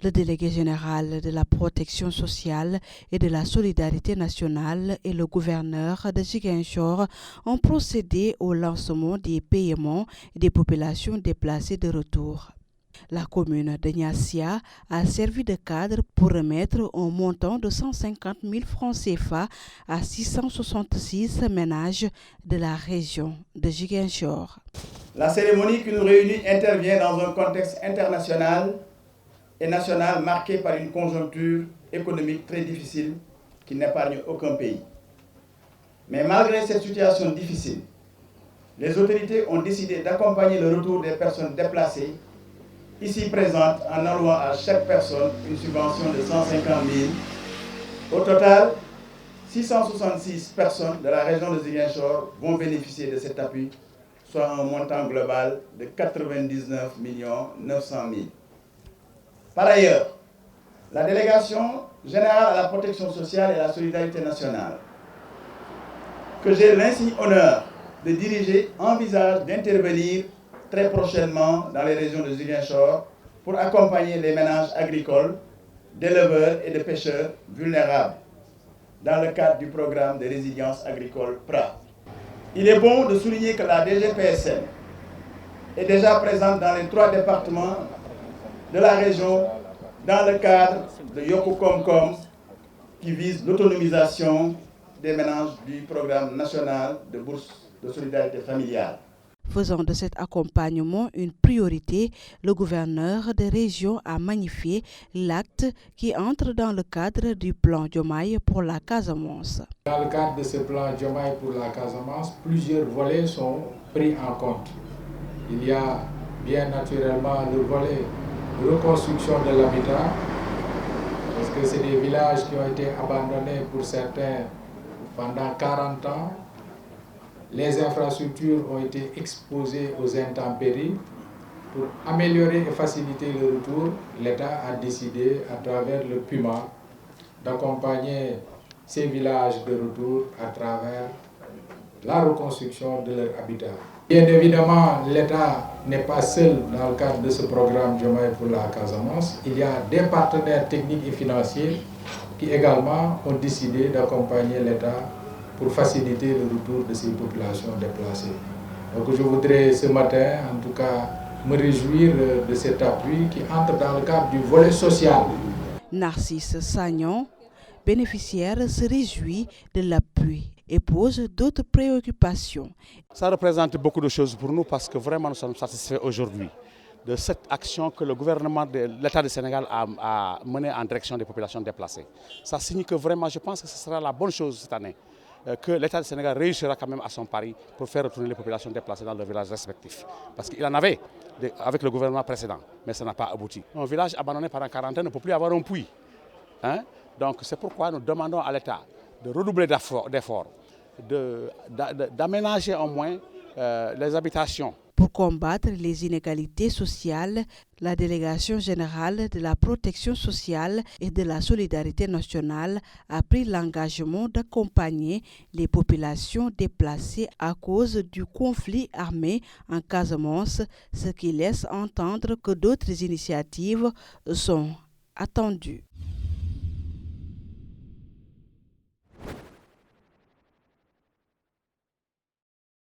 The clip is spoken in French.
Le délégué général de la protection sociale et de la solidarité nationale et le gouverneur de Ziguinchor ont procédé au lancement des paiements des populations déplacées de retour. La commune de Niassia a servi de cadre pour remettre un montant de 150 000 francs CFA à 666 ménages de la région de Ziguinchor. La cérémonie qui nous réunit intervient dans un contexte international et national marqué par une conjoncture économique très difficile qui n'épargne aucun pays. Mais malgré cette situation difficile, les autorités ont décidé d'accompagner le retour des personnes déplacées ici présentes en allouant à chaque personne une subvention de 150 000. Au total, 666 personnes de la région de Ziguinchor vont bénéficier de cet appui, soit un montant global de 99 900 000. Par ailleurs, la délégation générale à la protection sociale et à la solidarité nationale, que j'ai l'insigne honneur de diriger, envisage d'intervenir très prochainement dans les régions de Ziguinchor pour accompagner les ménages agricoles, d'éleveurs et de pêcheurs vulnérables dans le cadre du programme de résilience agricole PRA. Il est bon de souligner que la DGPSN est déjà présente dans les 3 départements de la région dans le cadre de Yoko Komkom qui vise l'autonomisation des ménages du programme national de bourse de solidarité familiale. Faisant de cet accompagnement une priorité, le gouverneur de région a magnifié l'acte qui entre dans le cadre du plan Diomaye pour la Casamance. Dans le cadre de ce plan Diomaye pour la Casamance, plusieurs volets sont pris en compte. Il y a bien naturellement le volet de reconstruction de l'habitat, parce que c'est des villages qui ont été abandonnés pour certains pendant 40 ans. Les infrastructures ont été exposées aux intempéries. Pour améliorer et faciliter le retour, l'État a décidé, à travers le PUMA, d'accompagner ces villages de retour à travers la reconstruction de leur habitat. Bien évidemment, l'État n'est pas seul dans le cadre de ce programme Diomaye pour la Casamance. Il y a des partenaires techniques et financiers qui également ont décidé d'accompagner l'État pour faciliter le retour de ces populations déplacées. Donc je voudrais ce matin, en tout cas, me réjouir de cet appui qui entre dans le cadre du volet social. Narcisse Sagnon, bénéficiaire, se réjouit de l'appui et pose d'autres préoccupations. Ça représente beaucoup de choses pour nous parce que vraiment nous sommes satisfaits aujourd'hui de cette action que le gouvernement de l'État du Sénégal a menée en direction des populations déplacées. Ça signifie que vraiment, je pense que ce sera la bonne chose cette année, que l'État du Sénégal réussira quand même à son pari pour faire retourner les populations déplacées dans leurs villages respectifs. Parce qu'il en avait avec le gouvernement précédent, mais ça n'a pas abouti. Un village abandonné pendant 40 ans ne peut plus avoir un puits. Donc c'est pourquoi nous demandons à l'État de redoubler d'efforts, d'aménager au moins les habitations. Pour combattre les inégalités sociales, la Délégation générale de la protection sociale et de la solidarité nationale a pris l'engagement d'accompagner les populations déplacées à cause du conflit armé en Casamance, ce qui laisse entendre que d'autres initiatives sont attendues.